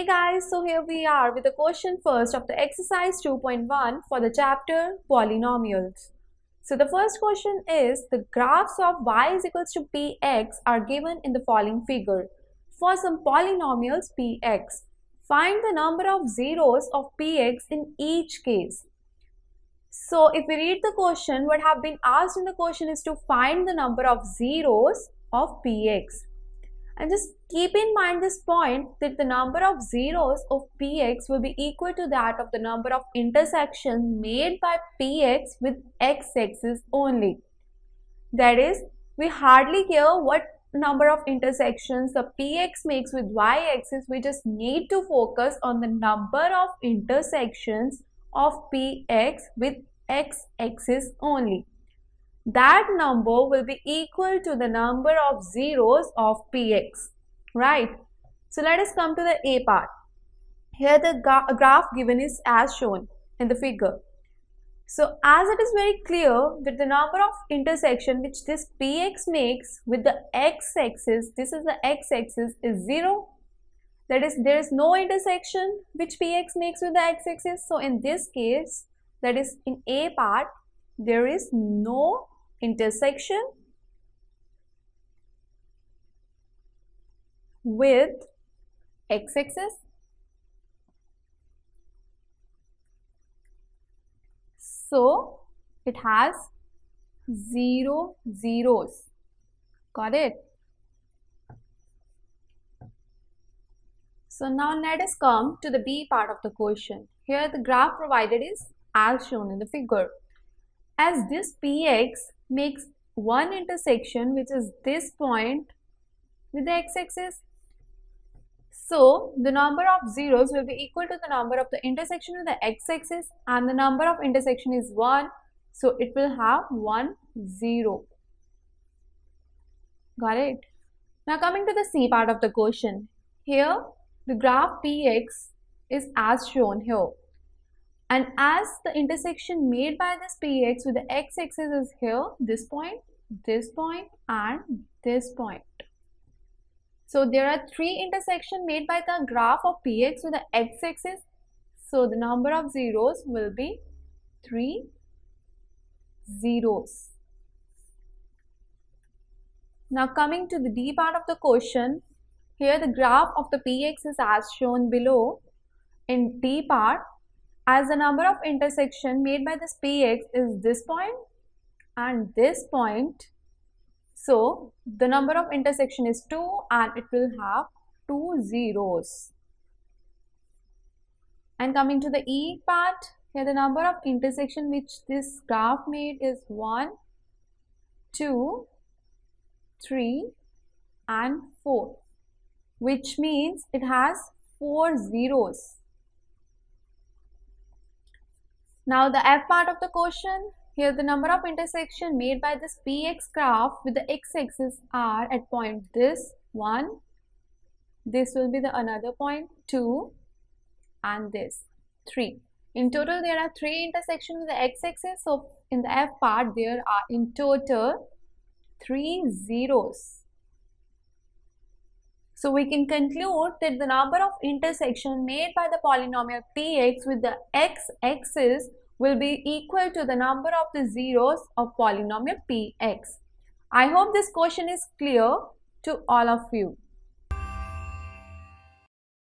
Hey guys, so here we are with the question first of the exercise 2.1 for the chapter Polynomials. So the first question is the graphs of y is equals to px are given in the following figure. For some polynomials px, find the number of zeros of px in each case. So if we read the question, what have been asked in the question is to find the number of zeros of px. And just keep in mind this point that the number of zeros of px will be equal to that of the number of intersections made by px with x-axis only. That is, we hardly care what number of intersections the px makes with y-axis. We just need to focus on the number of intersections of px with x-axis only. That number will be equal to the number of zeros of px, right? So let us come to the A part. Here the graph given is as shown in the figure. So as it is very clear that the number of intersection which this px makes with the x-axis, this is the x-axis, is 0. That is, there is no intersection which px makes with the x-axis. So in this case, that is in A part, there is no intersection with x-axis. So it has 0 zeros. Got it? So now let us come to the B part of the question. Here the graph provided is as shown in the figure. As this px makes one intersection, which is this point with the x-axis, so the number of zeros will be equal to the number of the intersection with the x-axis, and the number of intersection is 1, so it will have 1 0. Got it? Now coming to the C part of the question. Here the graph px is as shown here. And as the intersection made by this px with the x-axis is here, this point, and this point. So there are 3 intersections made by the graph of px with the x-axis. So the number of zeros will be 3 zeros. Now coming to the D part of the question. Here the graph of the px is as shown below. In D part, as the number of intersection made by this px is this point and this point, so the number of intersection is 2 and it will have 2 zeros. And coming to the E part, here the number of intersection which this graph made is 1, 2, 3 and 4, which means it has 4 zeros. Now the F part of the question, here the number of intersection made by this px graph with the x-axis are at point this 1, this will be the another point 2 and this 3. In total there are 3 intersections with the x-axis, so in the F part there are in total 3 zeros. So we can conclude that the number of intersection made by the polynomial px with the x-axis will be equal to the number of the zeros of polynomial px. I hope this question is clear to all of you.